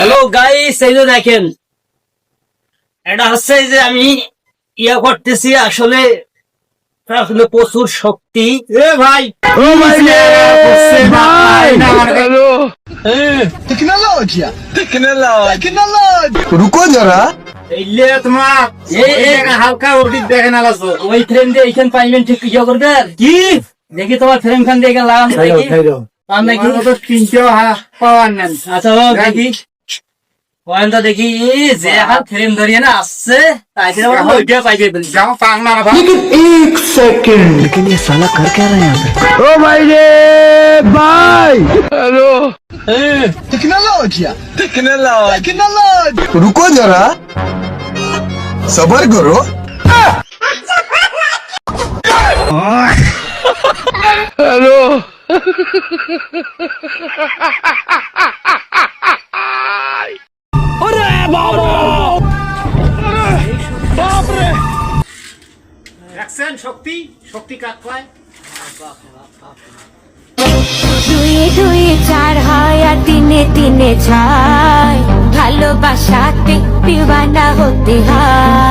Hello guys, এই যে দেখেন, এটা হচ্ছে যে আমি করতেছি আসলে আসলে প্রচুর শক্তি। এ ভাই, ও ভাই রে ভাই हेलो टेक्नोलॉजी रुको जरा এইলে তোমার এই হালকা ওটি দেখে না লাগছো ওই ফ্রেম দিয়ে এইখান পাইবেন ঠিক কি করবে কি দেখি তোমার ফ্রেম খান দিয়ে গেলাম দেখি পান দেখি তো তিনটেও পাওয়ার নেন। আচ্ছা ও দেখি পয়েন্টটা দেখি যে হাল ফ্রেম ধরিয়ে না আসছে তাই জন্য আমরা ওইটা পাইবে যাও পাং না ভাই। एक सेकंड लेकिन ये साला कर क्या रहा है यहाँ पे ओ भाई रे भाई हेलो टेक्नोलॉजी रुको जरा सबर करो हेलो দেখছেন শক্তি শক্তি কাক কয় দুয়ে দুয়ে চার হয় আর তিনে তিনে ছয় ভালোবাসাতে দিওয়ানা হতে হয়।